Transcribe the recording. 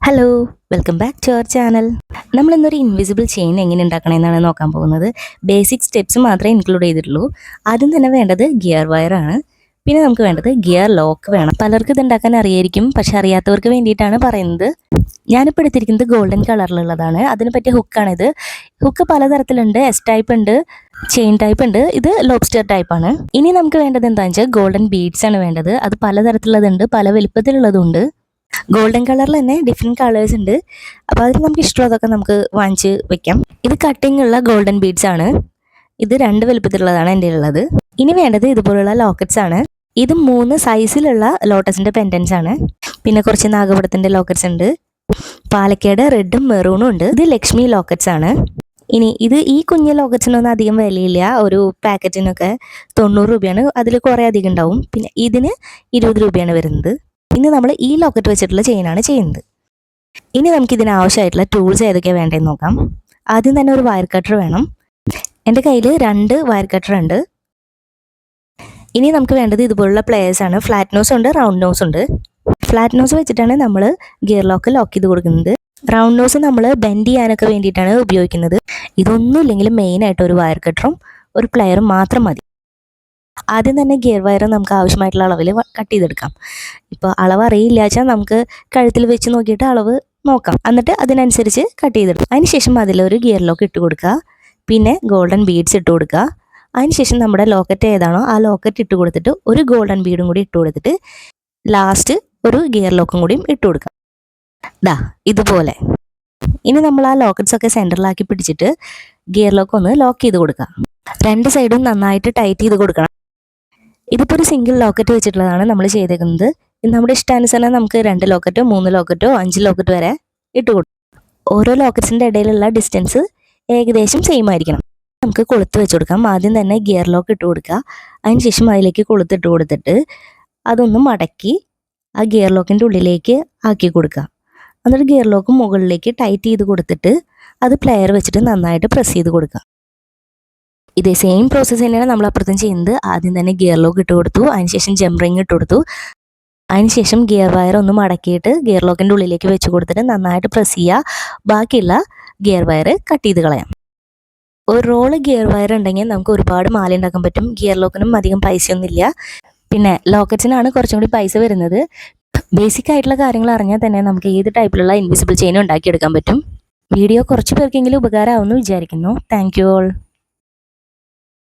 Hello, welcome back to our channel. നമ്മളിന്നൊരു invisible chain എങ്ങനെ ഉണ്ടാക്കണമെന്നാണ് നോക്കാൻ പോകുന്നത്. ബേസിക് സ്റ്റെപ്സ് മാത്രമേ ഇൻക്ലൂഡ് ചെയ്തിട്ടുള്ളൂ. ആദ്യം തന്നെ വേണ്ടത് ഗിയർ വയറാണ്. പിന്നെ നമുക്ക് വേണ്ടത് ഗിയർ ലോക്ക് വേണം. പലർക്കും ഇത് ഉണ്ടാക്കാൻ അറിയായിരിക്കും, പക്ഷെ അറിയാത്തവർക്ക് വേണ്ടിയിട്ടാണ് പറയുന്നത്. ഞാനിപ്പോൾ എടുത്തിരിക്കുന്നത് ഗോൾഡൻ കളറിലുള്ളതാണ്. അതിന് പറ്റിയ ഹുക്കാണിത്. ഹുക്ക് പലതരത്തിലുണ്ട്. എസ് ടൈപ്പ് ഉണ്ട്, ചെയിൻ ടൈപ്പ് ഉണ്ട്, ഇത് ലോബ്സ്റ്റർ ടൈപ്പാണ്. ഇനി നമുക്ക് വേണ്ടത് എന്താണെന്ന് വെച്ചാൽ ഗോൾഡൻ ബീഡ്സ് ആണ് വേണ്ടത്. അത് പലതരത്തിലുള്ളതുണ്ട്, പല വലുപ്പത്തിലുള്ളതുണ്ട്. ഗോൾഡൻ കളറിൽ തന്നെ ഡിഫറെൻറ്റ് കളേഴ്സ് ഉണ്ട്. അപ്പോൾ അതിൽ നമുക്ക് ഇഷ്ടമുള്ളതൊക്കെ നമുക്ക് വാങ്ങിച്ച് വെക്കാം. ഇത് കട്ടിങ് ഉള്ള ഗോൾഡൻ ബീഡ്സ് ആണ്. ഇത് 2 വലുപ്പത്തിലുള്ളതാണ് എൻ്റെ ഉള്ളത്. ഇനി വേണ്ടത് ഇതുപോലുള്ള ലോക്കറ്റ്സ് ആണ്. ഇത് 3 സൈസിലുള്ള ലോട്ടസിൻ്റെ പെൻഡൻസ് ആണ്. പിന്നെ കുറച്ച് നാഗപടത്തിൻ്റെ ലോക്കറ്റ്സ് ഉണ്ട്. പാലക്കാട് റെഡും മെറൂണും ഉണ്ട്. ഇത് ലക്ഷ്മി ലോക്കറ്റ്സ് ആണ്. ഇനി ഈ കുഞ്ഞു ലോക്കറ്റ്സിനൊന്നും അധികം വിലയില്ല. ഒരു പാക്കറ്റിനൊക്കെ 90 രൂപയാണ്. അതിൽ കുറേ അധികം ഉണ്ടാവും. പിന്നെ ഇതിന് 20 രൂപയാണ് വരുന്നത്. ഇനി നമ്മൾ ഈ ലോക്കറ്റ് വെച്ചിട്ടുള്ള ചെയിനാണ് ചെയ്യുന്നത്. ഇനി നമുക്ക് ഇതിന് ആവശ്യമായിട്ടുള്ള ടൂൾസ് ഏതൊക്കെയാണ് വേണ്ടതെന്ന് നോക്കാം. ആദ്യം തന്നെ ഒരു വയർ കട്ടർ വേണം. എൻ്റെ കയ്യിൽ 2 വയർ കട്ടർ ഉണ്ട്. ഇനി നമുക്ക് വേണ്ടത് ഇതുപോലുള്ള പ്ലെയേഴ്സ് ആണ്. ഫ്ലാറ്റ് നോസ് ഉണ്ട്, റൗണ്ട് നോസ് ഉണ്ട്. ഫ്ലാറ്റ് നോസ് വെച്ചിട്ടാണ് നമ്മൾ ഗിയർ ലോക്ക് ചെയ്ത് കൊടുക്കുന്നത്. റൗണ്ട് നോസ് നമ്മൾ ബെൻഡ് ചെയ്യാനൊക്കെ വേണ്ടിയിട്ടാണ് ഉപയോഗിക്കുന്നത്. ഇതൊന്നും ഇല്ലെങ്കിൽ മെയിനായിട്ട് ഒരു വയർ കട്ടറും ഒരു പ്ലെയറും മാത്രം മതി. ആദ്യം തന്നെ ഗിയർ വയർ നമുക്ക് ആവശ്യമായിട്ടുള്ള അളവിൽ കട്ട് ചെയ്തെടുക്കാം. ഇപ്പോൾ അളവ് അറിയില്ല വെച്ചാൽ നമുക്ക് കഴുത്തിൽ വെച്ച് നോക്കിയിട്ട് അളവ് നോക്കാം. എന്നിട്ട് അതിനനുസരിച്ച് കട്ട് ചെയ്തെടുക്കാം. അതിനുശേഷം അതിലൊരു ഗിയർ ലോക്ക് ഇട്ട് കൊടുക്കുക. പിന്നെ ഗോൾഡൻ ബീഡ്സ് ഇട്ട് കൊടുക്കുക. അതിനുശേഷം നമ്മുടെ ലോക്കറ്റ് ഏതാണോ ആ ലോക്കറ്റ് ഇട്ട് കൊടുത്തിട്ട് ഒരു ഗോൾഡൻ ബീഡും കൂടി ഇട്ട് കൊടുത്തിട്ട് ലാസ്റ്റ് ഒരു ഗിയർ ലോക്കും കൂടിയും ഇട്ട് കൊടുക്കാം. ഇതുപോലെ. ഇനി നമ്മൾ ആ ലോക്കറ്റ്സ് ഒക്കെ സെൻറ്ററിലാക്കി പിടിച്ചിട്ട് ഗിയർ ലോക്ക് ഒന്ന് ലോക്ക് ചെയ്ത് കൊടുക്കുക. 2 സൈഡും നന്നായിട്ട് ടൈറ്റ് ചെയ്ത് കൊടുക്കണം. ഇതിപ്പോൾ ഒരു സിംഗിൾ ലോക്കറ്റ് വെച്ചിട്ടുള്ളതാണ് നമ്മൾ ചെയ്തേക്കുന്നത്. നമ്മുടെ ഇഷ്ടാനുസരണം നമുക്ക് 2 ലോക്കറ്റോ 3 ലോക്കറ്റോ 5 ലോക്കറ്റ് വരെ ഇട്ട് കൊടുക്കും. ഓരോ ലോക്കറ്റ്സിൻ്റെ ഇടയിലുള്ള ഡിസ്റ്റൻസ് ഏകദേശം സെയിം ആയിരിക്കണം. നമുക്ക് കൊളുത്ത് വെച്ച് കൊടുക്കാം. ആദ്യം തന്നെ ഗിയർ ലോക്ക് ഇട്ട് കൊടുക്കുക. അതിനുശേഷം അതിലേക്ക് കൊളുത്തിട്ട് കൊടുത്തിട്ട് അതൊന്ന് മടക്കി ആ ഗിയർ ലോക്കിൻ്റെ ഉള്ളിലേക്ക് ആക്കി കൊടുക്കുക. എന്നിട്ട് ഗിയർ ലോക്ക് മുകളിലേക്ക് ടൈറ്റ് ചെയ്ത് കൊടുത്തിട്ട് അത് പ്ലെയർ വെച്ചിട്ട് നന്നായിട്ട് പ്രസ് ചെയ്ത് കൊടുക്കുക. ഇതേ സെയിം പ്രോസസ്സ് തന്നെയാണ് നമ്മൾ അപ്പുറത്തും ചെയ്യുന്നത്. ആദ്യം തന്നെ ഗിയർ ലോക്ക് ഇട്ട് കൊടുത്തു, അതിനുശേഷം ജംപ് റിങ് ഇട്ട് കൊടുത്തു. അതിനുശേഷം ഗിയർ വയർ ഒന്ന് മടക്കിയിട്ട് ഗിയർ ലോക്കിൻ്റെ ഉള്ളിലേക്ക് വെച്ച് കൊടുത്തിട്ട് നന്നായിട്ട് പ്രസ് ചെയ്യുക. ബാക്കിയുള്ള ഗിയർ വയർ കട്ട് ചെയ്ത് കളയാം. ഒരു റോള് ഗിയർ വയർ ഉണ്ടെങ്കിൽ നമുക്ക് ഒരുപാട് മാല ഉണ്ടാക്കാൻ പറ്റും. ഗിയർ ലോക്കിനും അധികം പൈസയൊന്നുമില്ല. പിന്നെ ലോക്കറ്റ്സിനാണ് കുറച്ചും കൂടി പൈസ വരുന്നത്. ബേസിക് ആയിട്ടുള്ള കാര്യങ്ങൾ അറിഞ്ഞാൽ തന്നെ നമുക്ക് ഏത് ടൈപ്പിലുള്ള ഇൻവിസിബിൾ ചെയിനും ഉണ്ടാക്കിയെടുക്കാൻ പറ്റും. വീഡിയോ കുറച്ച് പേർക്കെങ്കിലും ഉപകാരമാവുമെന്ന് വിചാരിക്കുന്നു. Thank you all.